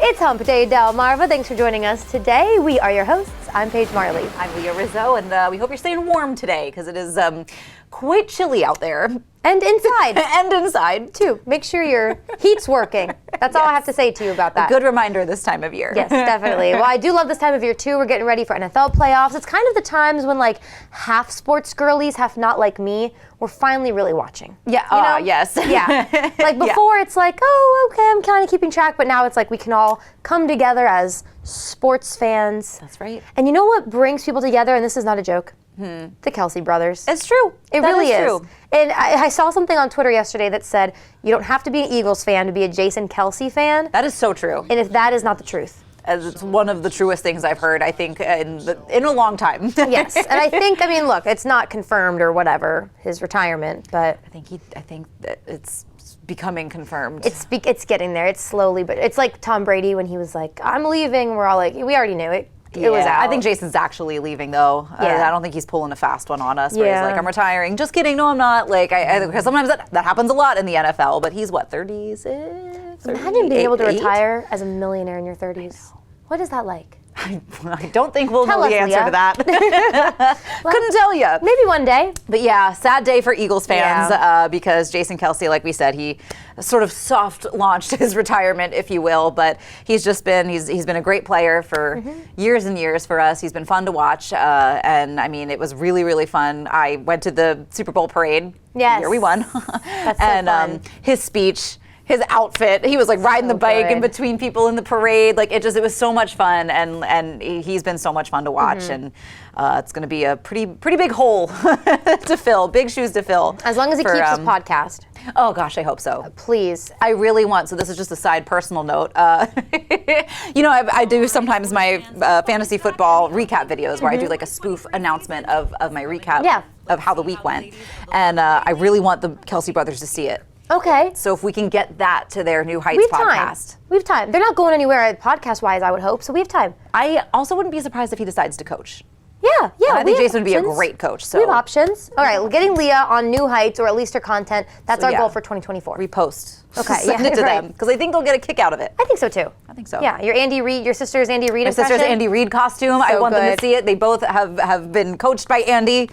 It's Hump Day, Delmarva. Thanks for joining us today. We are your hosts. I'm Paige Marley. I'm Leah Rizzo, and we hope you're staying warm today because it is quite chilly out there. And inside. And inside. Too. Make sure your heat's working. That's all I have to say to you about that. A good reminder this time of year. Yes, definitely. Well, I do love this time of year, too. We're getting ready for NFL playoffs. It's kind of the times when, like, half sports girlies, half not like me, we're finally really watching. Yeah, you know? yes. Yeah. Like, before it's like, oh, okay, I'm kind of keeping track, but now it's like we can all come together as sports fans. That's right. And you know what brings people together, and this is not a joke? The Kelsey brothers. It's true. It really is. True. And I saw something on Twitter yesterday that said, you don't have to be an Eagles fan to be a Jason Kelsey fan. That is so true. And if that is not the truth. It's one of the truest things I've heard, I think, in a long time. Yes, and I think, I mean, look, it's not confirmed or whatever, his retirement, but I think that it's becoming confirmed. It's getting there. It's slowly, but it's like Tom Brady when he was like, I'm leaving. We're all like, we already knew it. It was out. I think Jason's actually leaving, though. Yeah. I don't think he's pulling a fast one on us where he's like, I'm retiring. Just kidding. No, I'm not. Like, because sometimes that happens a lot in the NFL, but he's what, 36? Imagine being able to retire as a millionaire in your 30s. What is that like? I don't think we'll know the answer Leah. to that. Couldn't tell you. Maybe one day. But yeah, sad day for Eagles fans because Jason Kelsey, like we said, he sort of soft launched his retirement, if you will. But he's been a great player for years and years for us. He's been fun to watch, and I mean, it was really, really fun. I went to the Super Bowl parade. Yes, here we won. That's so fun. His speech. His outfit, he was like riding the bike in between people in the parade. Like it was so much fun, and he's been so much fun to watch. And it's going to be a pretty big hole to fill, big shoes to fill. As long as he keeps his podcast. Oh gosh, I hope so. Please. I really want. So this is just a side personal note. You know, I do sometimes my fantasy football recap videos where I do like a spoof announcement of my recap of how the week went, and I really want the Kelsey brothers to see it. Okay. So if we can get that to their New Heights podcast. We have time. They're not going anywhere podcast-wise, I would hope, so we have time. I also wouldn't be surprised if he decides to coach. Yeah. And I think Jason would be a great coach. So we have options. All right, getting Leah on New Heights, or at least her content, that's our goal for 2024. Repost. Okay, Send it to them, because I think they'll get a kick out of it. I think so, too. I think so. Yeah, your Andy Reid, your sister's Andy Reid impression. My sister's Andy Reid costume. I want them to see it. They both have been coached by Andy.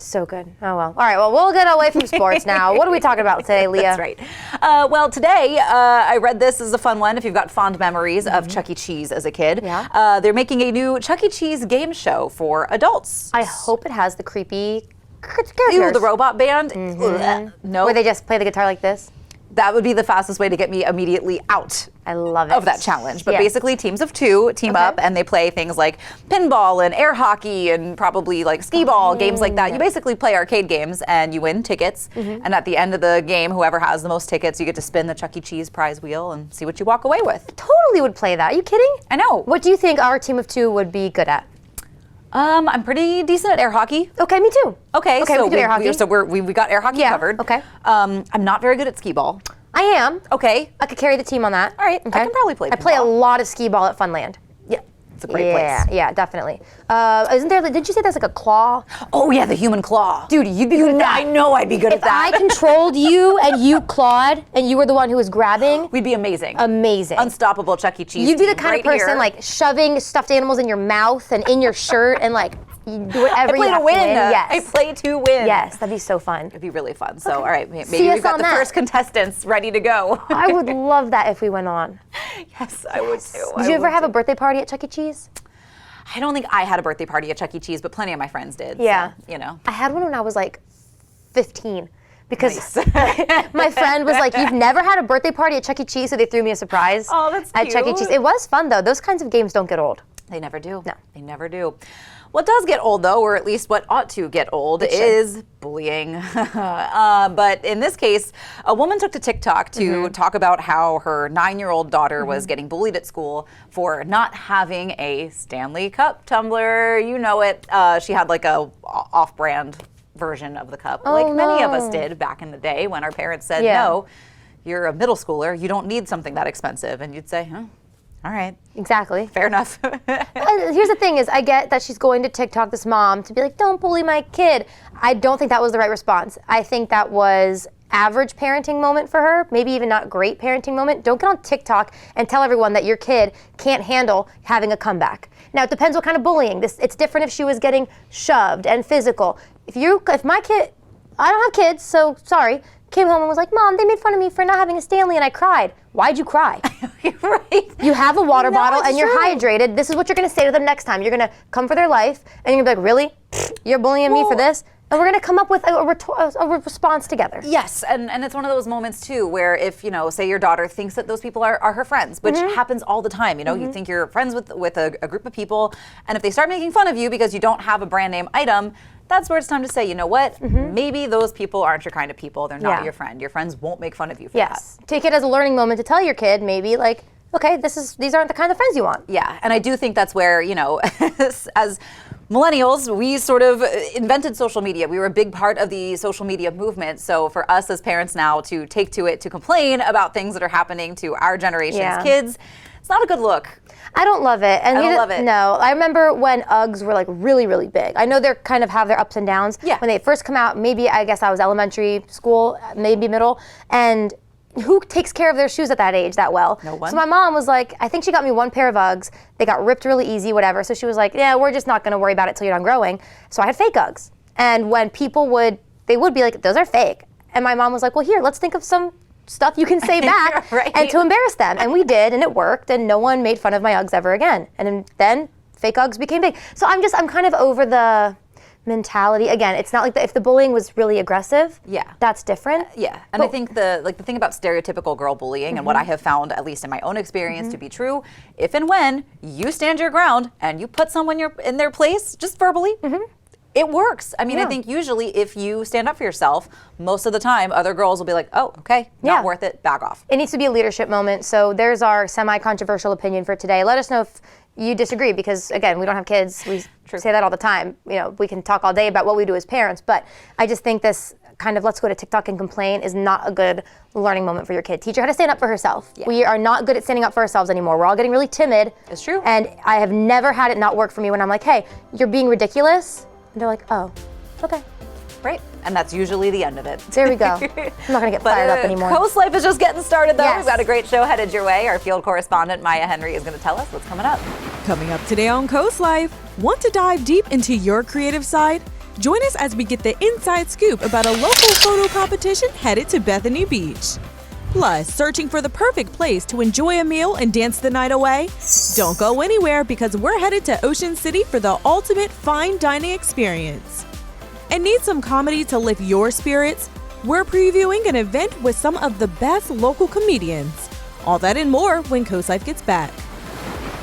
So good. Oh, well. All right, well, we'll get away from sports now. What are we talking about today, Leah? That's right. Well, today, I read this as a fun one if you've got fond memories of Chuck E. Cheese as a kid. Yeah. They're making a new Chuck E. Cheese game show for adults. I hope it has the creepy characters. Ew, the robot band? No. Where they just play the guitar like this? That would be the fastest way to get me immediately out. I love it. Of that challenge. But basically teams of two team up and they play things like pinball and air hockey and probably like skee ball, games like that. You basically play arcade games and you win tickets. And at the end of the game, whoever has the most tickets, you get to spin the Chuck E. Cheese prize wheel and see what you walk away with. Totally would play that. Are you kidding? I know. What do you think our team of two would be good at? I'm pretty decent at air hockey. Okay, me too. Okay, so we can do air hockey. So we got air hockey covered. Okay. I'm not very good at skee ball. I am. Okay. I could carry the team on that. All right. Okay. I can probably play pinball. I play a lot of skee ball at Funland. Yeah. It's a great place. Yeah, definitely. Isn't there, did you say there's like a claw? Oh yeah, the human claw. Dude, you'd be good at that. I know I'd be good at that. If I controlled you and you clawed and you were the one who was grabbing. We'd be amazing. Amazing. Unstoppable Chuck E. Cheese. You'd be the kind of person like shoving stuffed animals in your mouth and in your shirt and like you do whatever you have to win. Yes. I play to win. Yes, that'd be so fun. It'd be really fun. So all right, maybe we've got the first contestants ready to go. I would love that if we went on. Yes, I would too. Did you ever have a birthday party at Chuck E. Cheese? I don't think I had a birthday party at Chuck E. Cheese, but plenty of my friends did. Yeah. So, you know. I had one when I was like 15 because my friend was like, you've never had a birthday party at Chuck E. Cheese, so they threw me a surprise at Chuck E. Cheese. It was fun though. Those kinds of games don't get old. They never do. No. They never do. What does get old, though, or at least what ought to get old, is bullying. But in this case, a woman took to TikTok to talk about how her 9-year-old daughter was getting bullied at school for not having a Stanley Cup tumbler. You know it. She had like a off-brand version of the cup, like many of us did back in the day when our parents said, no, you're a middle schooler, you don't need something that expensive. And you'd say, huh? All right. Exactly. Fair enough. Here's the thing is, I get that she's going to TikTok, this mom, to be like, don't bully my kid. I don't think that was the right response. I think that was average parenting moment for her, maybe even not great parenting moment, don't get on TikTok and tell everyone that your kid can't handle having a comeback. Now, it depends what kind of bullying. It's different if she was getting shoved and physical. If my kid, I don't have kids, so sorry, came home and was like, Mom, they made fun of me for not having a Stanley and I cried. Why'd you cry? You're right. You have a water bottle and you're true. hydrated. This is what you're gonna say to them next time. You're gonna come for their life and you're gonna be like, really? You're bullying me for this? And we're gonna come up with a response together. Yes, and it's one of those moments too where if, say your daughter thinks that those people are her friends, which happens all the time, you think you're friends with a group of people, and if they start making fun of you because you don't have a brand name item, that's where it's time to say, you know what, maybe those people aren't your kind of people, they're not your friend. Your friends won't make fun of you for that. Take it as a learning moment to tell your kid maybe like, okay, these aren't the kind of friends you want. Yeah, and I do think that's where, as millennials, we sort of invented social media. We were a big part of the social media movement. So for us as parents now to take to it to complain about things that are happening to our generation's kids, it's not a good look. I don't love it. And I don't love it. No, I remember when Uggs were like really, really big. I know they're kind of have their ups and downs. Yeah. When they first come out, maybe I guess I was elementary school, maybe middle, and who takes care of their shoes at that age that well? No one. So my mom was like, I think she got me one pair of Uggs. They got ripped really easy, whatever. So she was like, yeah, we're just not going to worry about it till you're done growing. So I had fake Uggs. And when people they would be like, those are fake. And my mom was like, well, here, let's think of some stuff you can say back and to embarrass them. And we did, and it worked, and no one made fun of my Uggs ever again. And then fake Uggs became big. So I'm kind of over the mentality. Again, it's not like if the bullying was really aggressive, that's different. Yeah, and I think the thing about stereotypical girl bullying and what I have found, at least in my own experience, to be true, if and when you stand your ground and you put someone in their place, just verbally, it works. I mean, I think usually if you stand up for yourself, most of the time other girls will be like, oh, okay, not worth it, back off. It needs to be a leadership moment. So there's our semi-controversial opinion for today. Let us know if you disagree, because again, we don't have kids. We say that all the time. We can talk all day about what we do as parents, but I just think this kind of let's go to TikTok and complain is not a good learning moment for your kid. Teach her how to stand up for herself. Yeah. We are not good at standing up for ourselves anymore. We're all getting really timid. It's true. And I have never had it not work for me when I'm like, hey, you're being ridiculous. And they're like, oh, okay. Right. And that's usually the end of it. There we go. I'm not going to get fired up anymore. Coast Life is just getting started, though. Yes. We've got a great show headed your way. Our field correspondent, Maya Henry, is going to tell us what's coming up. Coming up today on Coast Life, want to dive deep into your creative side? Join us as we get the inside scoop about a local photo competition headed to Bethany Beach. Plus, searching for the perfect place to enjoy a meal and dance the night away? Don't go anywhere, because we're headed to Ocean City for the ultimate fine dining experience. And need some comedy to lift your spirits? We're previewing an event with some of the best local comedians. All that and more when Coast Life gets back.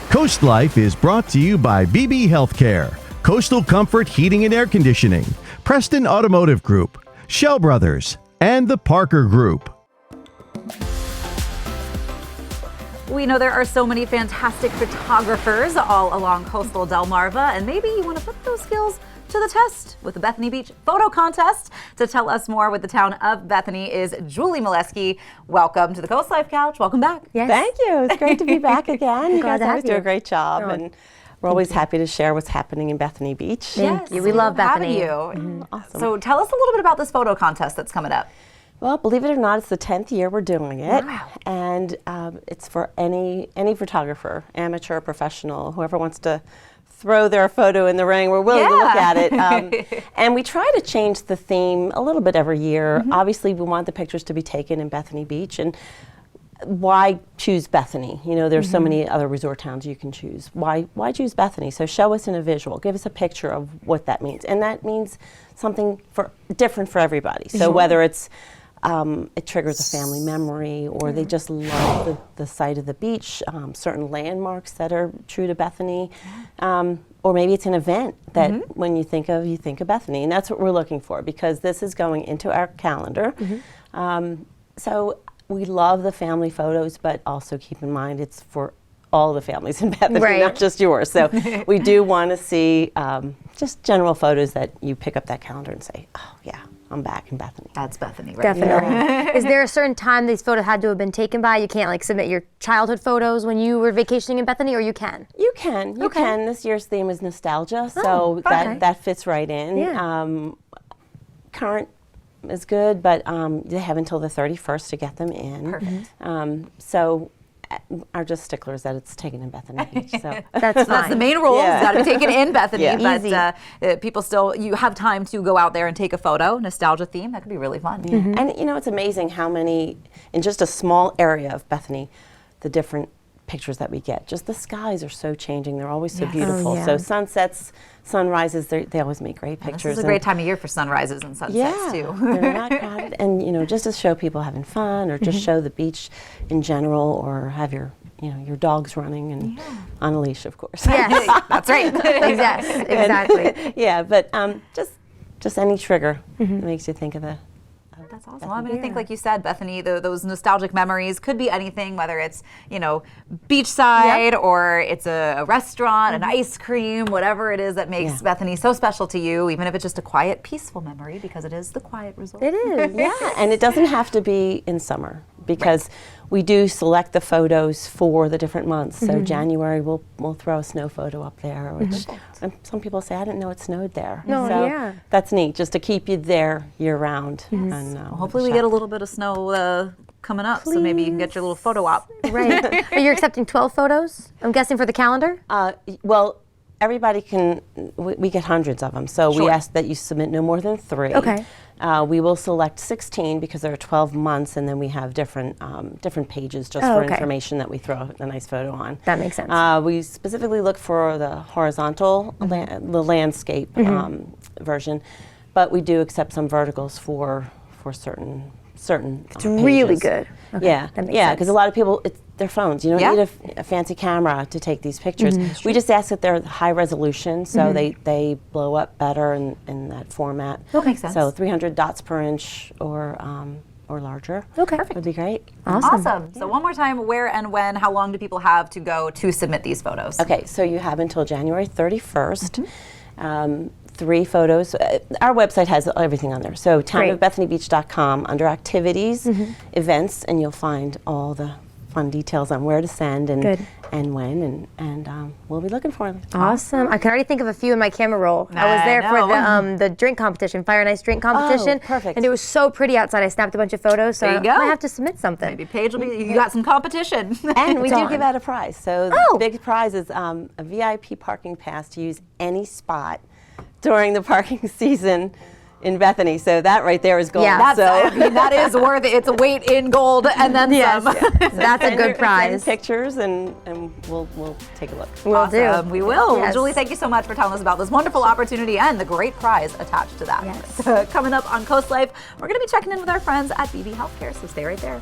Coast Life is brought to you by Beebe Healthcare, Coastal Comfort Heating and Air Conditioning, Preston Automotive Group, Shell Brothers, and the Parker Group. We know there are so many fantastic photographers all along coastal Delmarva, and maybe you want to put those skills to the test with the Bethany Beach Photo Contest. To tell us more with the town of Bethany is Julie Molesky. Welcome to the Coast Life Couch. Welcome back. Yes. Thank you. It's great to be back again. You guys to have always do you. a great job, and we're always happy to share what's happening in Bethany Beach. Thank you. We love Bethany. Awesome. So tell us a little bit about this photo contest that's coming up. Well, believe it or not, it's the 10th year we're doing it. Wow. And it's for any photographer, amateur, professional, whoever wants to throw their photo in the ring. We're willing to look at it. And we try to change the theme a little bit every year. Obviously, we want the pictures to be taken in Bethany Beach. And why choose Bethany? There's so many other resort towns you can choose. Why choose Bethany? So show us in a visual. Give us a picture of what that means. And that means something different for everybody. So whether it's it triggers a family memory, or they just love the sight of the beach, certain landmarks that are true to Bethany, or maybe it's an event that when you think of Bethany, and that's what we're looking for, because this is going into our calendar. So we love the family photos, but also keep in mind it's for all the families in Bethany, not just yours. So we do want to see just general photos that you pick up that calendar and say, oh yeah, I'm back in Bethany. That's Bethany, right? Definitely. Is there a certain time these photos had to have been taken by? You can't submit your childhood photos when you were vacationing in Bethany, or you can? You can. You can. This year's theme is nostalgia, so that fits right in. Yeah. Current is good, but they have until the 31st to get them in. Perfect. So are just sticklers that it's taken in Bethany Beach. So That's the main rule. Yeah. It's got to be taken in Bethany. Yeah. But people still, you have time to go out there and take a photo. Nostalgia theme. That could be really fun. And you know, it's amazing how many, in just a small area of Bethany, the different pictures that we get. Just the skies are so changing. They're always so beautiful. Oh, yeah. So sunsets, sunrises, they always make great pictures. This is a great time of year for sunrises and sunsets too. They're not crowded. And you know, just to show people having fun, or just show the beach in general, or have your your dogs running and on a leash, of course. Yes. That's right. Exactly. Yeah, but just any trigger that makes you think of the. That's awesome. Well, I mean, I think, like you said, Bethany, those nostalgic memories could be anything, whether it's, beachside or it's a restaurant, an ice cream, whatever it is that makes Bethany so special to you, even if it's just a quiet, peaceful memory, because it is the quiet resort. It is. Yeah, and it doesn't have to be in summer, because we do select the photos for the different months. So January, we'll throw a snow photo up there, which and some people say, I didn't know it snowed there. No, so yeah. that's neat, just to keep you there year round. And, Hopefully we get a little bit of snow coming up, so maybe you can get your little photo op. Right. Are you accepting 12 photos? I'm guessing for the calendar? Well, everybody can, we get hundreds of them, so we ask that you submit no more than 3. Okay. We will select 16 because there are 12 months, and then we have different pages just for information that we throw a nice photo on. That makes sense. We specifically look for the horizontal, the landscape version, but we do accept some verticals for certain It's really pages. good. Okay, Yeah, that makes yeah, sense. because a lot of people, it's their phones. You don't need a fancy camera to take these pictures. We just ask that they're high resolution, so they blow up better in that format. That makes sense. So 300 dots per inch or larger. Okay. Would be great. Awesome. So one more time, where and when, how long do people have to go to submit these photos? Okay, so you have until January 31st. 3 photos. Our website has everything on there. So townofbethanybeach.com, under activities, events, and you'll find all the fun details on where to send and when, and we'll be looking for them. Awesome. I can already think of a few in my camera roll. I was there for the drink competition, Fire and Ice drink competition. Oh, perfect. And it was so pretty outside. I snapped a bunch of photos, so There you go. I might have to submit something. Maybe Paige will be, you got some competition. And we do Darn. give out a prize. So the big prize is a VIP parking pass to use any spot during the parking season in Bethany. So that right there is gold. Yeah. That is worth it. It's a weight in gold and then some. That's a good prize. Send pictures and we'll take a look. We'll do. We will. Yes. Julie, thank you so much for telling us about this wonderful opportunity and the great prize attached to that. Yes. So, coming up on Coast Life, we're going to be checking in with our friends at Beebe Healthcare, so stay right there.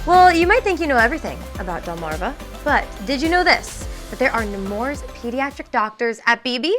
Well, you might think you know everything about Delmarva, but did you know this? That there are Nemours pediatric doctors at Beebe?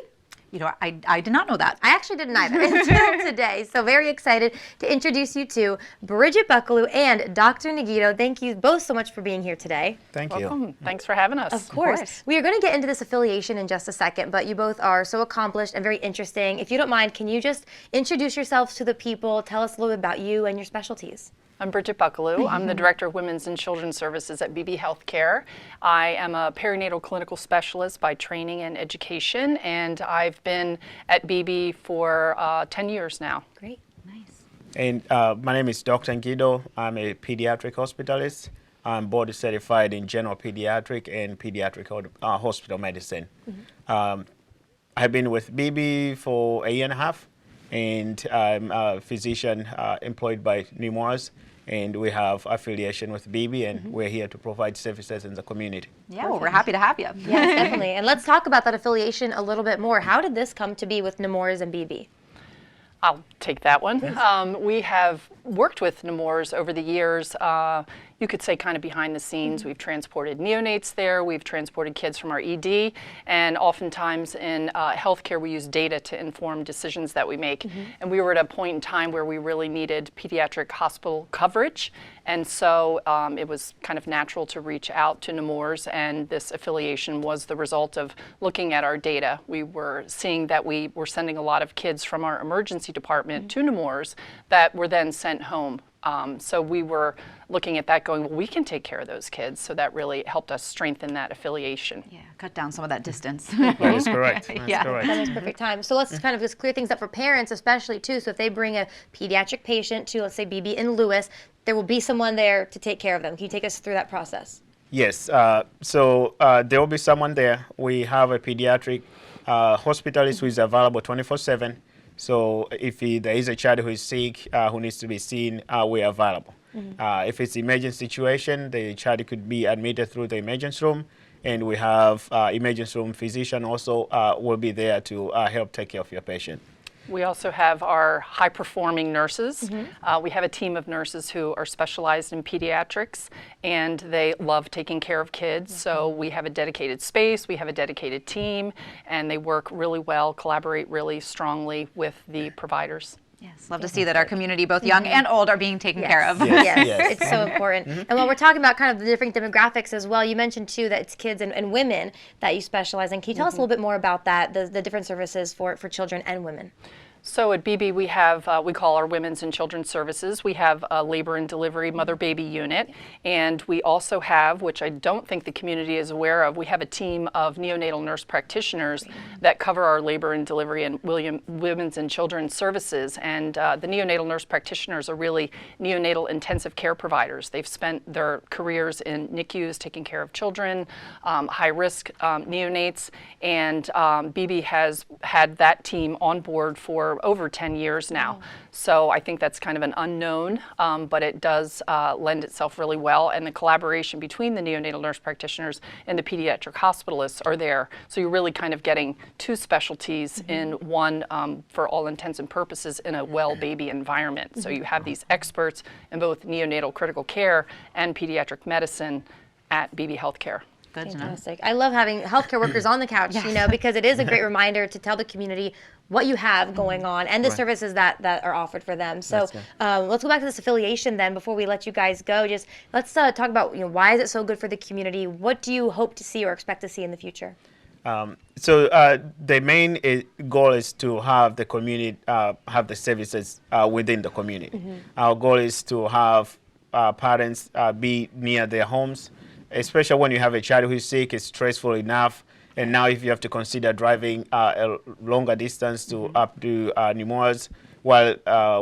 I did not know that. I actually didn't either until today, so very excited to introduce you to Bridget Buckaloo and Dr. Nagito. Thank you both so much for being here today. Thank you. Welcome. Thanks for having us. Of course. We are going to get into this affiliation in just a second, but you both are so accomplished and very interesting. If you don't mind, can you just introduce yourselves to the people, tell us a little bit about you and your specialties? I'm Bridget Buckaloo. I'm the Director of Women's and Children's Services at Beebe Healthcare. I am a perinatal clinical specialist by training and education, and I've been at Beebe for 10 years now. Great. Nice. And my name is Dr. Guido. I'm a pediatric hospitalist. I'm board certified in general pediatric and pediatric hospital medicine. I've been with Beebe for 1.5 years, and I'm a physician employed by Nemours. And we have affiliation with Beebe, and we're here to provide services in the community. Yeah, well, we're happy to have you. Yes, definitely. And let's talk about that affiliation a little bit more. How did this come to be with Nemours and Beebe? I'll take that one. We have worked with Nemours over the years. You could say kind of behind the scenes. We've transported neonates there. We've transported kids from our ED. And oftentimes in healthcare, we use data to inform decisions that we make. And we were at a point in time where we really needed pediatric hospital coverage. And so it was kind of natural to reach out to Nemours, and this affiliation was the result of looking at our data. We were seeing that we were sending a lot of kids from our emergency department to Nemours that were then sent home So we were looking at that going, well, we can take care of those kids. So that really helped us strengthen that affiliation. Yeah, cut down some of that distance. That is correct. That's correct. That makes perfect time. So let's kind of just clear things up for parents, especially too. So if they bring a pediatric patient to, let's say, Beebe in Lewis, there will be someone there to take care of them. Can you take us through that process? Yes. So there will be someone there. We have a pediatric hospitalist who is available 24/7. So if there is a child who is sick, who needs to be seen, we're available. If it's emergency situation, the child could be admitted through the emergency room, and we have emergency room physician also will be there to help take care of your patient. We also have our high-performing nurses. We have a team of nurses who are specialized in pediatrics, and they love taking care of kids. So we have a dedicated space, we have a dedicated team, and they work really well, collaborate really strongly with the providers. Yes, love to see that our community, both young and old, are being taken care of. Yes, it's so important. And while we're talking about kind of the different demographics as well, you mentioned too that it's kids and women that you specialize in. Can you tell us a little bit more about that, the different services for children and women? So at Beebe, we have, we call our Women's and Children's Services. We have a labor and delivery mother-baby unit. And we also have, which I don't think the community is aware of, we have a team of neonatal nurse practitioners that cover our labor and delivery and Women's and Children's Services. And the neonatal nurse practitioners are really neonatal intensive care providers. They've spent their careers in NICUs taking care of children, high-risk neonates. And Beebe has had that team on board for over 10 years now. So I think that's kind of an unknown, but it does lend itself really well. And the collaboration between the neonatal nurse practitioners and the pediatric hospitalists are there. So you're really kind of getting two specialties in one, for all intents and purposes, in a well baby environment. So you have these experts in both neonatal critical care and pediatric medicine at Beebe Healthcare. Good to know. Fantastic. I love having healthcare workers on the couch, you know, because it is a great reminder to tell the community what you have going on and the services that are offered for them. So let's go back to this affiliation then before we let you guys go. Just let's talk about, you know, why is it so good for the community? What do you hope to see or expect to see in the future? So the main goal is to have the community have the services within the community. Our goal is to have parents be near their homes, especially when you have a child who is sick. It's stressful enough. And now if you have to consider driving a longer distance to up to Nemours, while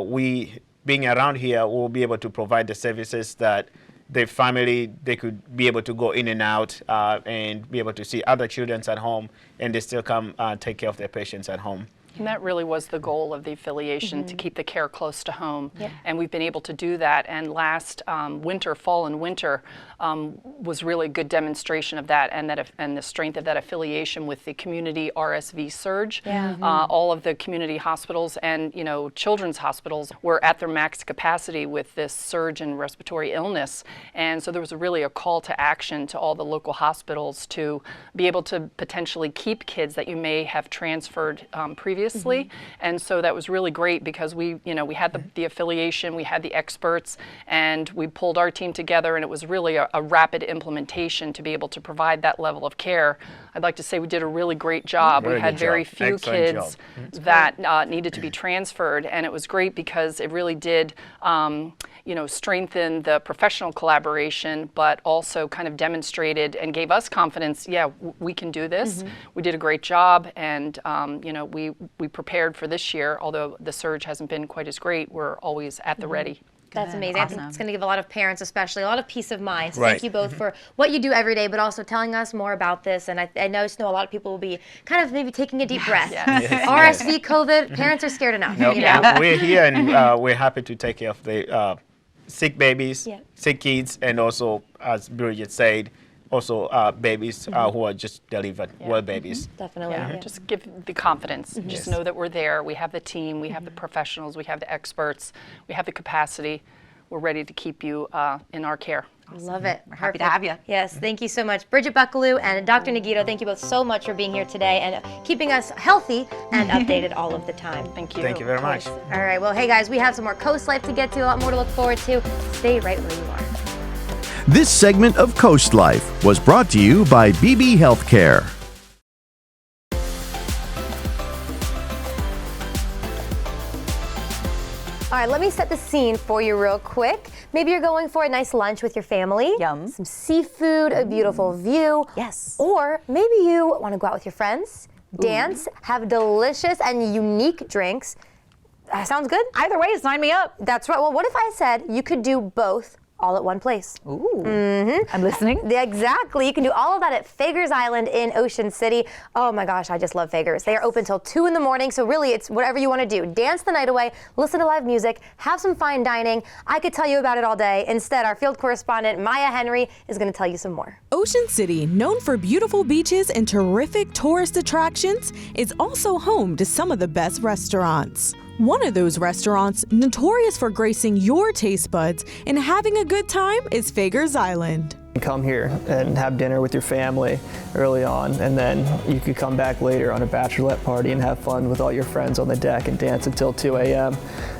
we being around here, we'll be able to provide the services that the family, they could be able to go in and out and be able to see other children at home, and they still come take care of their patients at home. And that really was the goal of the affiliation, to keep the care close to home. And we've been able to do that. And last winter, fall and winter, was really a good demonstration of that, and the strength of that affiliation with the community RSV surge. All of the community hospitals and, you know, children's hospitals were at their max capacity with this surge in respiratory illness. And so there was really a call to action to all the local hospitals to be able to potentially keep kids that you may have transferred previously. And so that was really great because we had the affiliation, we had the experts, and we pulled our team together, and it was really a rapid implementation to be able to provide that level of care. I'd like to say we did a really great job. We had very few kids that needed to be transferred, and it was great because it really did strengthen the professional collaboration, but also kind of demonstrated and gave us confidence, we can do this. We did a great job, and we prepared for this year. Although the surge hasn't been quite as great, we're always at the ready. That's amazing. I think it's going to give a lot of parents, especially, a lot of peace of mind. So thank you both for what you do every day, but also telling us more about this. And I know a lot of people will be kind of maybe taking a deep breath. RSV, COVID, parents are scared enough. We're here, and we're happy to take care of the sick babies, sick kids, and also, as Bridget said, also babies who are just delivered, well babies. Definitely. Just give the confidence. Just know that we're there. We have the team, we have the professionals, we have the experts, we have the capacity. We're ready to keep you in our care. Love it. We're happy to have you. Yes, thank you so much. Bridget Buckaloo and Dr. Nagito, thank you both so much for being here today and keeping us healthy and updated all of the time. Thank you. Thank you very much. All right, well, hey guys, we have some more Coast Life to get to, a lot more to look forward to. Stay right where you are. This segment of Coast Life was brought to you by Beebe Healthcare. All right, let me set the scene for you real quick. Maybe you're going for a nice lunch with your family. Yum. Some seafood, a beautiful view. Yes. Or maybe you want to go out with your friends, dance, have delicious and unique drinks. Sounds good? Either way, sign me up. That's right. Well, what if I said you could do both all at one place? Ooh. I'm listening. Yeah, exactly. You can do all of that at Fagers Island in Ocean City. Oh my gosh, I just love Fagers. They are open till 2 in the morning, so really it's whatever you want to do. Dance the night away, listen to live music, have some fine dining. I could tell you about it all day. Instead, our field correspondent, Maya Henry, is going to tell you some more. Ocean City, known for beautiful beaches and terrific tourist attractions, is also home to some of the best restaurants. One of those restaurants, notorious for gracing your taste buds and having a good time, is Fagers Island. Come here and have dinner with your family early on, and then you could come back later on a bachelorette party and have fun with all your friends on the deck and dance until 2 a.m.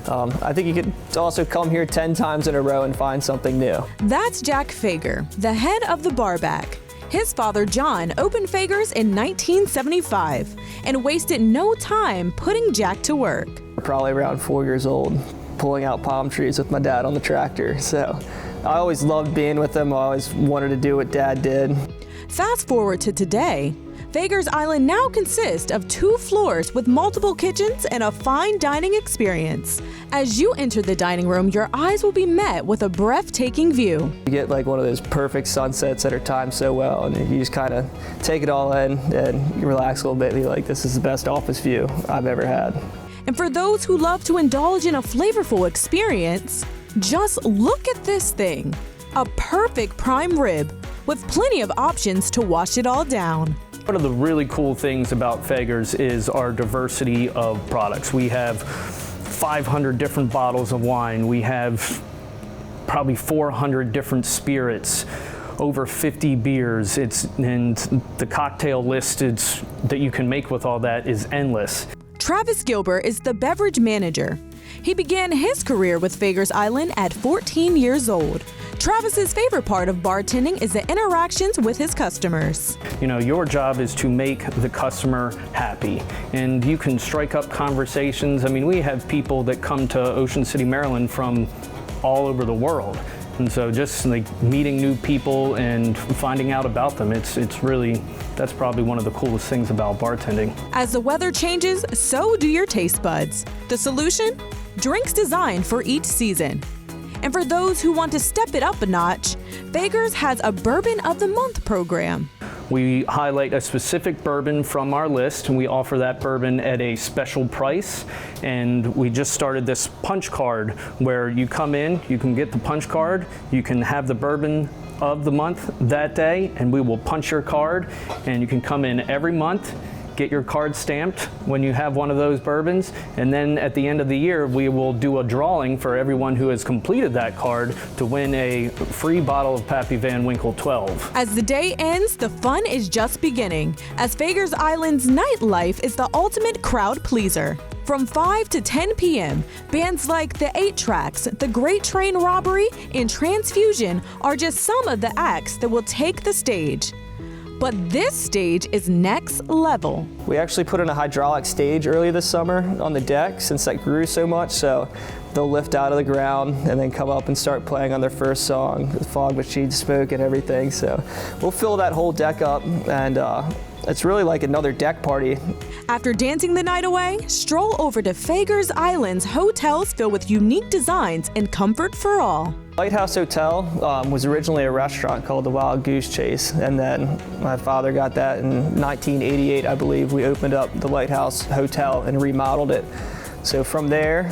I think you could also come here 10 times in a row and find something new. That's Jack Fager, the head of the Barback. His father, John, opened Fagers in 1975 and wasted no time putting Jack to work. Probably around 4 years old, pulling out palm trees with my dad on the tractor. So I always loved being with him. I always wanted to do what Dad did. Fast forward to today. Fagers Island now consists of 2 floors with multiple kitchens and a fine dining experience. As you enter the dining room, your eyes will be met with a breathtaking view. You get like one of those perfect sunsets that are timed so well, and you just kind of take it all in and you relax a little bit and be like, this is the best office view I've ever had. And for those who love to indulge in a flavorful experience, just look at this thing. A perfect prime rib with plenty of options to wash it all down. One of the really cool things about Fagers is our diversity of products. We have 500 different bottles of wine. We have probably 400 different spirits, over 50 beers. And the cocktail list that you can make with all that is endless. Travis Gilbert is the beverage manager. He began his career with Fagers Island at 14 years old. Travis's favorite part of bartending is the interactions with his customers. You know, your job is to make the customer happy, and you can strike up conversations. I mean, we have people that come to Ocean City, Maryland from all over the world. And so just like meeting new people and finding out about them, that's probably one of the coolest things about bartending. As the weather changes, so do your taste buds. The solution? Drinks designed for each season. And for those who want to step it up a notch, Fagers has a Bourbon of the Month program. We highlight a specific bourbon from our list, and we offer that bourbon at a special price. And we just started this punch card where you come in, you can get the punch card, you can have the bourbon of the month that day, and we will punch your card, and you can come in every month, get your card stamped when you have one of those bourbons, and then at the end of the year we will do a drawing for everyone who has completed that card to win a free bottle of Pappy Van Winkle 12. As the day ends, the fun is just beginning, as Fagers Island's nightlife is the ultimate crowd pleaser. From 5 to 10 p.m., bands like The 8 Tracks, The Great Train Robbery, and Transfusion are just some of the acts that will take the stage. But this stage is next level. We actually put in a hydraulic stage early this summer on the deck since that grew so much, so they'll lift out of the ground and then come up and start playing on their first song, the fog machine smoke and everything. So we'll fill that whole deck up, and it's really like another deck party. After dancing the night away, stroll over to Fagers Island's hotels filled with unique designs and comfort for all. Lighthouse Hotel was originally a restaurant called the Wild Goose Chase, and then my father got that in 1988, I believe. We opened up the Lighthouse Hotel and remodeled it. So from there,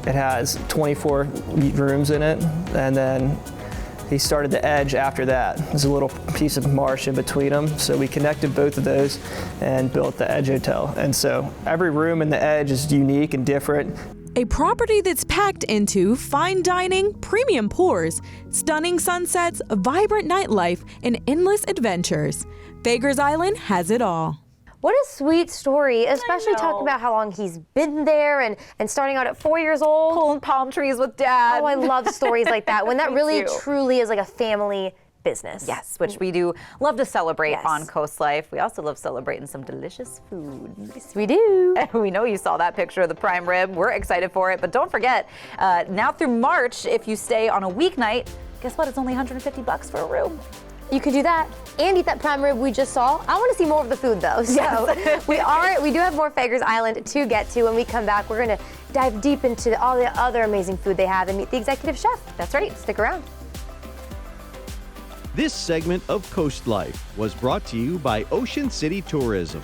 it has 24 rooms in it, and then he started the Edge after that. There's a little piece of marsh in between them, so we connected both of those and built the Edge Hotel. And so every room in the Edge is unique and different. A property that's packed into fine dining, premium pours, stunning sunsets, vibrant nightlife, and endless adventures. Fagers Island has it all. What a sweet story, especially talking about how long he's been there and starting out at 4 years old. Pulling palm trees with Dad. Oh, I love stories like that. When that really too. truly is like a family business. Yes, which we do love to celebrate Yes. on Coast Life. We also love celebrating some delicious food. Yes, we do. We know you saw that picture of the prime rib. We're excited for it, but don't forget, now through March, if you stay on a weeknight, guess what? It's only $150 for a room. You could do that and eat that prime rib we just saw. I want to see more of the food though. So we do have more Fagers Island to get to. When we come back, we're going to dive deep into all the other amazing food they have and meet the executive chef. That's right. Stick around. This segment of Coast Life was brought to you by Ocean City Tourism.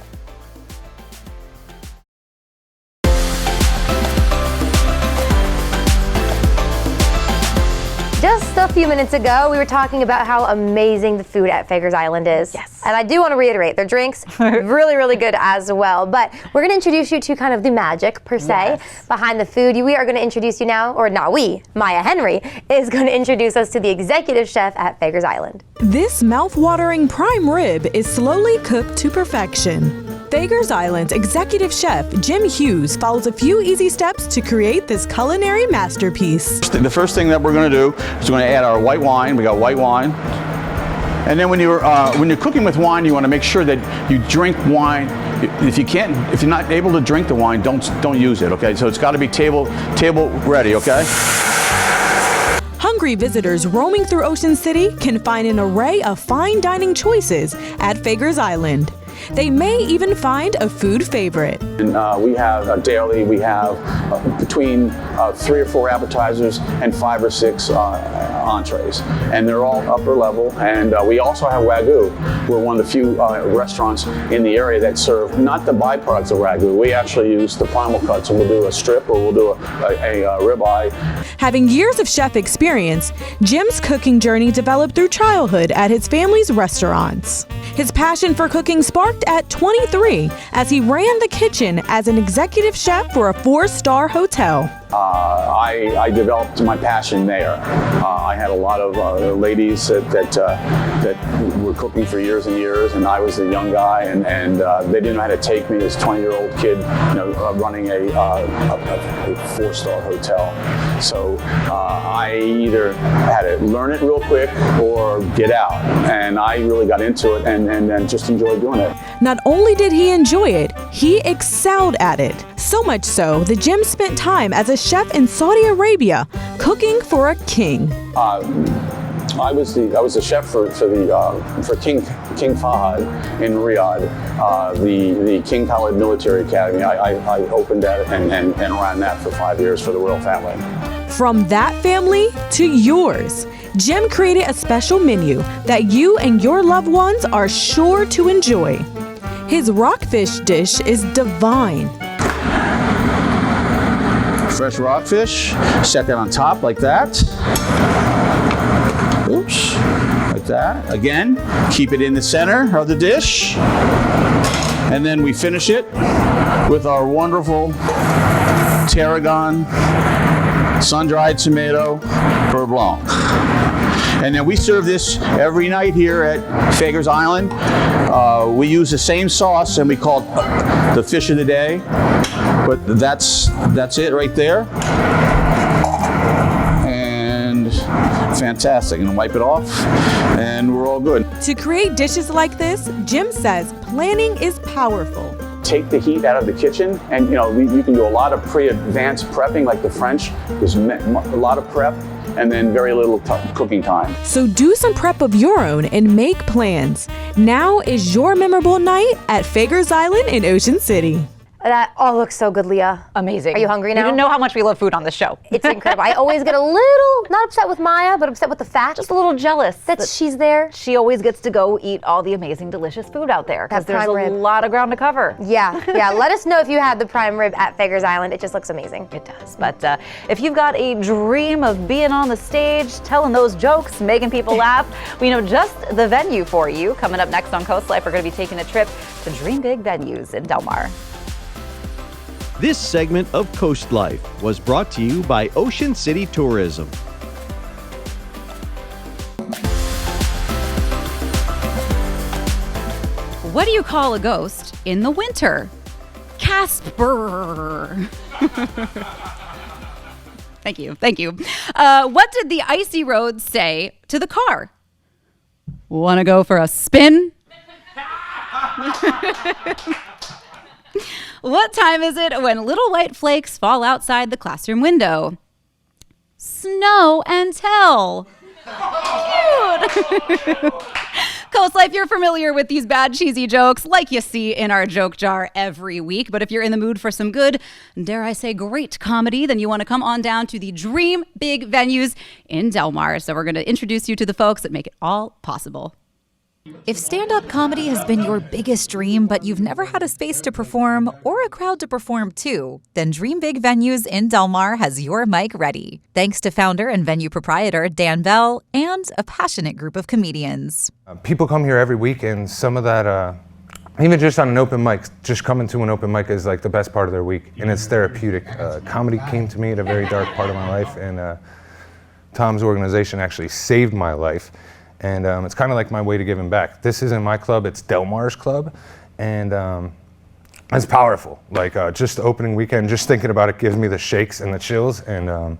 Just a few minutes ago, we were talking about how amazing the food at Fagers Island is. Yes. And I do want to reiterate, their drinks, really, really good as well. But we're going to introduce you to kind of the magic, per se, behind the food. We are going to introduce you now, or not we, Maya Henry, is going to introduce us to the executive chef at Fagers Island. This mouth-watering prime rib is slowly cooked to perfection. Fagers Island's executive chef, Jim Hughes, follows a few easy steps to create this culinary masterpiece. The first thing that we're going to do is we're going to add our white wine. We got white wine. And then when you're cooking with wine, you want to make sure that you drink wine. If you're not able to drink the wine, don't use it, okay? So it's got to be table ready, okay? Hungry visitors roaming through Ocean City can find an array of fine dining choices at Fagers Island. They may even find a food favorite. And we have daily, we have between 3 or 4 appetizers and 5 or 6 entrees. And they're all upper level. And we also have Wagyu. We're one of the few restaurants in the area that serve not the byproducts of Wagyu. We actually use the primal cuts, and we'll do a strip or we'll do a ribeye. Having years of chef experience, Jim's cooking journey developed through childhood at his family's restaurants. His passion for cooking sparked at 23 as he ran the kitchen as an executive chef for a 4-star hotel. I developed my passion there. I had a lot of ladies that were cooking for years and years, and I was the young guy, and they didn't know how to take me as a 20-year-old kid, running a 4-star hotel. So I either had to learn it real quick or get out, and I really got into it and just enjoyed doing it. Not only did he enjoy it, he excelled at it. So much so that Jim spent time as a chef in Saudi Arabia, cooking for a king. I was the chef for King Fahd in Riyadh, the King Khalid Military Academy. I opened that and ran that for 5 years for the royal family. From that family to yours, Jim created a special menu that you and your loved ones are sure to enjoy. His rockfish dish is divine. Fresh rockfish, set that on top like that. Oops, like that. Again, keep it in the center of the dish. And then we finish it with our wonderful tarragon, sun-dried tomato beurre blanc. And then we serve this every night here at Fagers Island. We use the same sauce, and we call it the fish of the day. But that's it right there. And fantastic. And wipe it off, and we're all good. To create dishes like this, Jim says planning is powerful. Take the heat out of the kitchen, and you can do a lot of pre-advanced prepping like the French. There's a lot of prep and then very little cooking time. So do some prep of your own and make plans. Now is your memorable night at Fagers Island in Ocean City. That all looks so good, Leah. Amazing. Are you hungry now? You didn't know how much we love food on this show. It's incredible. I always get a little, not upset with Maya, but upset with the fact. Just a little jealous that she's there. She always gets to go eat all the amazing, delicious food out there because there's a lot of ground to cover. Yeah. Let us know if you had the prime rib at Fagers Island. It just looks amazing. It does. But if you've got a dream of being on the stage, telling those jokes, making people laugh, we know just the venue for you. Coming up next on Coast Life, we're going to be taking a trip to Dream Big Venues in Del Mar. This segment of Coast Life was brought to you by Ocean City Tourism. What do you call a ghost in the winter? Casper. Thank you. What did the icy road say to the car? Want to go for a spin? What time is it when little white flakes fall outside the classroom window? Snow and tell. Cute. Coast Life, you're familiar with these bad, cheesy jokes like you see in our joke jar every week. But if you're in the mood for some good, dare I say great comedy, then you want to come on down to the Dream Big Venues in Del Mar. So we're going to introduce you to the folks that make it all possible. If stand-up comedy has been your biggest dream, but you've never had a space to perform or a crowd to perform to, then Dream Big Venues in Del Mar has your mic ready. Thanks to founder and venue proprietor Dan Bell and a passionate group of comedians. People come here every week, and some of that, even just on an open mic, just coming to an open mic is like the best part of their week, and it's therapeutic. Comedy came to me at a very dark part of my life, and Tom's organization actually saved my life. And it's kind of like my way to giving back. This isn't my club, it's Del Mar's club. And it's powerful. Like just the opening weekend, just thinking about it gives me the shakes and the chills. And I'm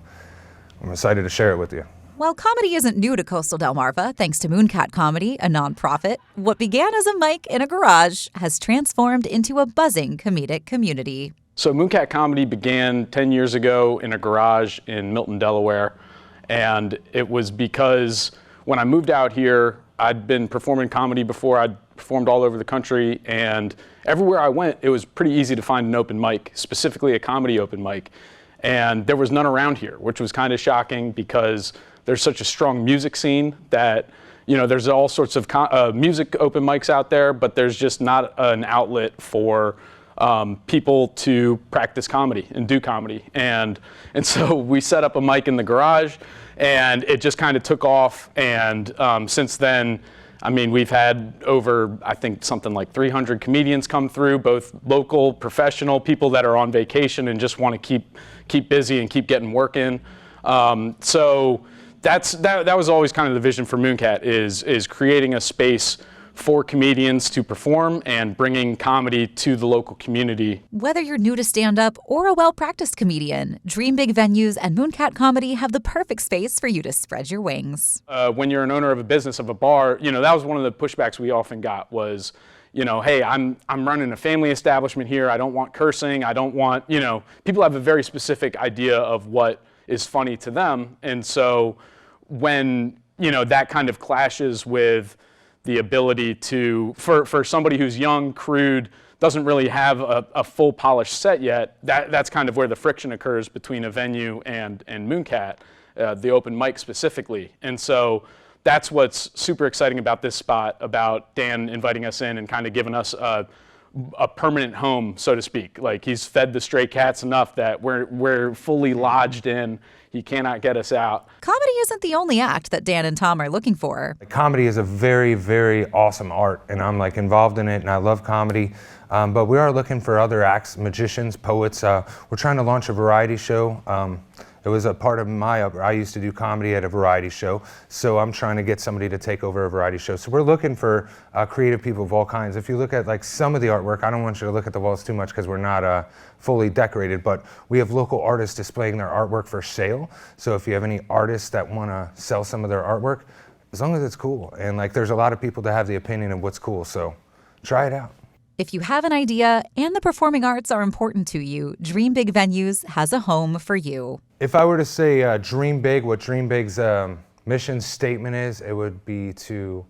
excited to share it with you. While comedy isn't new to Coastal Delmarva, thanks to Mooncat Comedy, a nonprofit, what began as a mic in a garage has transformed into a buzzing comedic community. So Mooncat Comedy began 10 years ago in a garage in Milton, Delaware. And it was because when I moved out here, I'd been performing comedy before. I'd performed all over the country, and everywhere I went, it was pretty easy to find an open mic, specifically a comedy open mic. And there was none around here, which was kind of shocking because there's such a strong music scene that, you know, there's all sorts of music open mics out there, but there's just not an outlet for people to practice comedy and do comedy. And so we set up a mic in the garage, and it just kind of took off. And since then, I mean, we've had over, I think, something like 300 comedians come through, both local, professional, people that are on vacation and just want to keep busy and keep getting work in. So that was always kind of the vision for Mooncat, is creating a space for comedians to perform and bringing comedy to the local community. Whether you're new to stand-up or a well-practiced comedian, Dream Big Venues and Mooncat Comedy have the perfect space for you to spread your wings. When you're an owner of a business, of a bar, you know, that was one of the pushbacks we often got was, you know, hey, I'm running a family establishment here. I don't want cursing. I don't want, you know, people have a very specific idea of what is funny to them. And so when, you know, that kind of clashes with the ability to, for somebody who's young, crude, doesn't really have a full polished set yet, that's kind of where the friction occurs between a venue and Mooncat, the open mic specifically. And so that's what's super exciting about this spot, about Dan inviting us in and kind of giving us a permanent home, so to speak. Like, he's fed the stray cats enough that we're fully lodged in. He cannot get us out. Comedy isn't the only act that Dan and Tom are looking for. Comedy is a very, very awesome art, and I'm like involved in it, and I love comedy. But we are looking for other acts, magicians, poets. We're trying to launch a variety show. It was a part of I used to do comedy at a variety show, so I'm trying to get somebody to take over a variety show. So we're looking for creative people of all kinds. If you look at like some of the artwork, I don't want you to look at the walls too much because we're not fully decorated, but we have local artists displaying their artwork for sale. So if you have any artists that want to sell some of their artwork, as long as it's cool. And like, there's a lot of people that have the opinion of what's cool, so try it out. If you have an idea and the performing arts are important to you, Dream Big Venues has a home for you. If I were to say dream big, what Dream Big's mission statement is, it would be to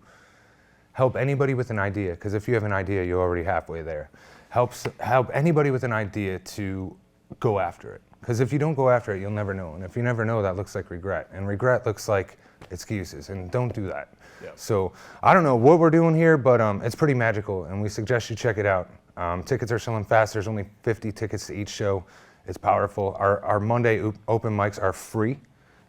help anybody with an idea, because if you have an idea, you're already halfway there. Help anybody with an idea to go after it, because if you don't go after it, you'll never know, and if you never know, that looks like regret, and regret looks like excuses, and don't do that. Yep. So I don't know what we're doing here, but it's pretty magical, and we suggest you check it out. Tickets are selling fast. There's only 50 tickets to each show. It's powerful. Our Monday open mics are free.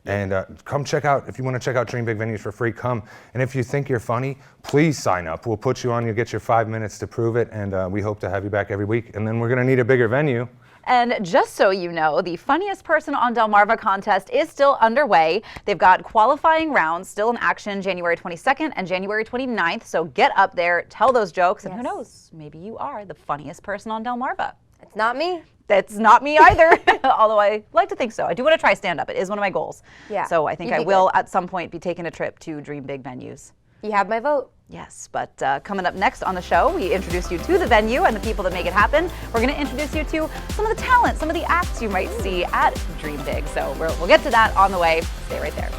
And come check out, if you want to check out Dream Big Venues for free, come. And if you think you're funny, please sign up. We'll put you on, you'll get your 5 minutes to prove it, and we hope to have you back every week. And then we're going to need a bigger venue. And just so you know, the Funniest Person on Delmarva contest is still underway. They've got qualifying rounds still in action January 22nd and January 29th. So get up there, tell those jokes, and who knows, maybe you are the funniest person on Delmarva. It's not me. That's not me either, although I like to think so. I do want to try stand-up. It is one of my goals. Yeah. So I think I will at some point be taking a trip to Dream Big Venues. You have my vote. Yes, but coming up next on the show, we introduce you to the venue and the people that make it happen. We're going to introduce you to some of the talent, some of the acts you might see at Dream Big. So we'll get to that on the way. Stay right there.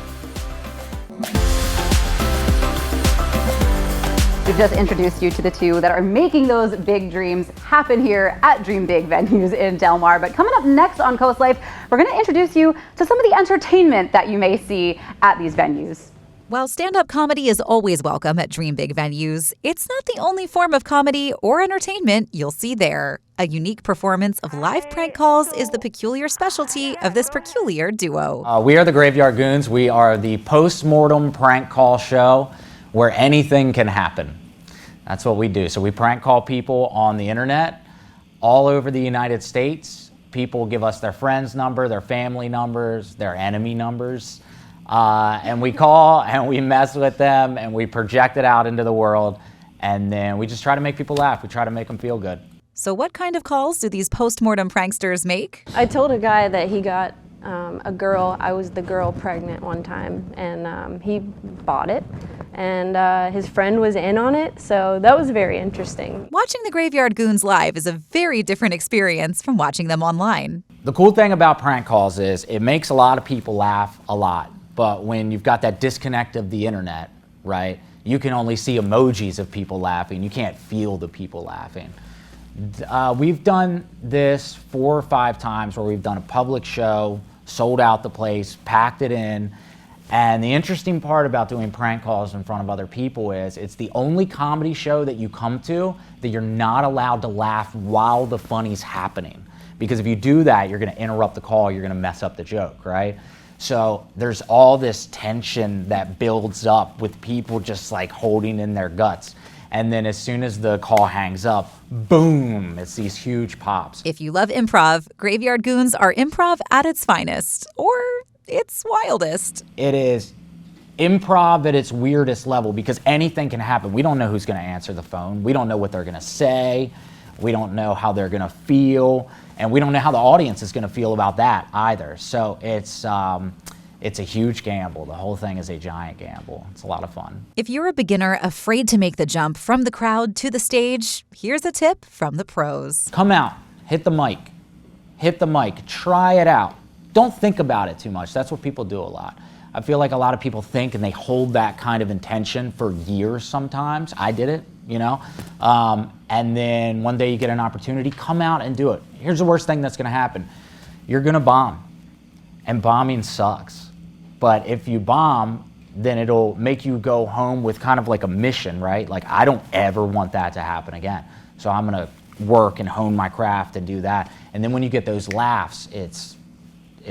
We've just introduced you to the two that are making those big dreams happen here at Dream Big venues in Del Mar. But coming up next on Coast Life, we're going to introduce you to some of the entertainment that you may see at these venues. While stand-up comedy is always welcome at Dream Big venues, it's not the only form of comedy or entertainment you'll see there. A unique performance of live prank calls is the peculiar specialty of this peculiar duo. We are the Graveyard Goons. We are the post-mortem prank call show where anything can happen. That's what we do. So we prank call people on the internet all over the United States. People give us their friends' number, their family numbers, their enemy numbers. And we call and we mess with them and we project it out into the world. And then we just try to make people laugh. We try to make them feel good. So what kind of calls do these post-mortem pranksters make? I told a guy that he got a girl, I was the girl pregnant one time, and he bought it. And his friend was in on it, so that was very interesting. Watching the Graveyard Goons live is a very different experience from watching them online. The cool thing about prank calls is it makes a lot of people laugh a lot. But when you've got that disconnect of the internet, right, you can only see emojis of people laughing. You can't feel the people laughing. We've done this 4 or 5 times where we've done a public show, sold out the place, packed it in. And the interesting part about doing prank calls in front of other people is it's the only comedy show that you come to that you're not allowed to laugh while the funny's happening. Because if you do that, you're gonna interrupt the call, you're gonna mess up the joke, right? So there's all this tension that builds up with people just like holding in their guts. And then as soon as the call hangs up, boom, it's these huge pops. If you love improv, Graveyard Goons are improv at its finest, or its wildest. It is improv at its weirdest level because anything can happen. We don't know who's going to answer the phone. We don't know what they're going to say. We don't know how they're going to feel. And we don't know how the audience is going to feel about that either. So it's a huge gamble. The whole thing is a giant gamble. It's a lot of fun. If you're a beginner afraid to make the jump from the crowd to the stage, here's a tip from the pros. Come out, hit the mic, try it out. Don't think about it too much. That's what people do a lot. I feel like a lot of people think and they hold that kind of intention for years sometimes. I did it, you know? And then one day you get an opportunity, come out and do it. Here's the worst thing that's gonna happen. You're gonna bomb, and bombing sucks. But if you bomb, then it'll make you go home with kind of like a mission, right? Like, I don't ever want that to happen again. So I'm gonna work and hone my craft and do that. And then when you get those laughs, it's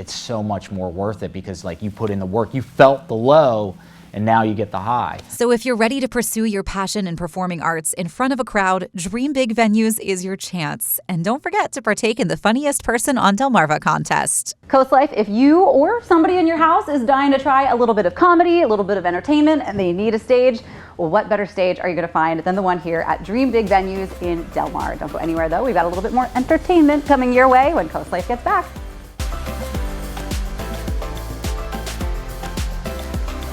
so much more worth it because like you put in the work, you felt the low, and now you get the high. So if you're ready to pursue your passion in performing arts in front of a crowd, Dream Big Venues is your chance. And don't forget to partake in the Funniest Person on Delmarva contest. Coast Life, if you or somebody in your house is dying to try a little bit of comedy, a little bit of entertainment, and they need a stage, well, what better stage are you going to find than the one here at Dream Big Venues in Del Mar? Don't go anywhere, though. We've got a little bit more entertainment coming your way when Coast Life gets back.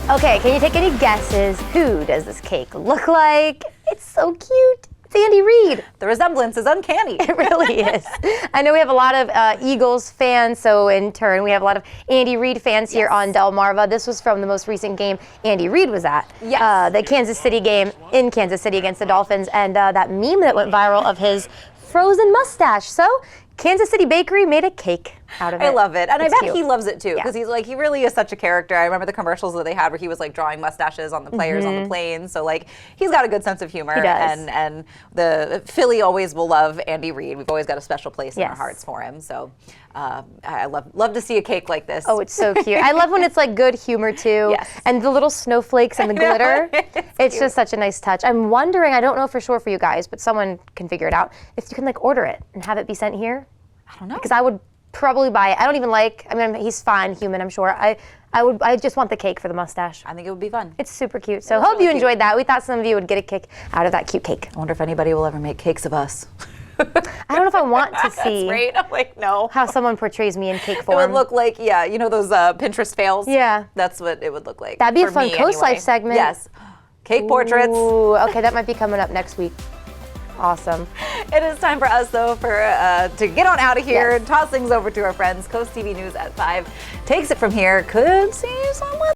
Okay, can you take any guesses? Who does this cake look like? It's so cute. It's Andy Reid. The resemblance is uncanny. It really is. I know we have a lot of Eagles fans, so in turn we have a lot of Andy Reid fans here on Delmarva. This was from the most recent game Andy Reid was at. Yes. The Kansas City game in Kansas City against the Dolphins, and that meme that went viral of his frozen mustache. So Kansas City Bakery made a cake out of it. I love it. And It's I bet cute. he loves it too, because he really is such a character. I remember the commercials that they had where he was like drawing mustaches on the players on the planes. So like he's got a good sense of humor. He does. And the Philly always will love Andy Reid. We've always got a special place in our hearts for him. So I love to see a cake like this. Oh, it's so cute. I love when it's like good humor too. Yes. And the little snowflakes and the glitter. It's cute. just such a nice touch. I'm wondering, I don't know for sure for you guys, but someone can figure it out, if you can like order it and have it be sent here. I don't know. Because I would probably buy it. I don't even like, I mean, he's fine, human, I'm sure. I just want the cake for the mustache. I think it would be fun. It's super cute. So hope you enjoyed that. We thought some of you would get a kick out of that cute cake. I wonder if anybody will ever make cakes of us. I don't know if I want to see Right? I'm like, no. how someone portrays me in cake It form. would look like, you know those Pinterest fails? Yeah. That's what it would look like. That'd be a for fun me Coast anyway. Life segment. Yes. Cake portraits. Ooh, okay, that might be coming up next week. Awesome. It is time for us, though, to get on out of here and Yes. toss things over to our friends. Coast TV News at 5 takes it from here. Could see someone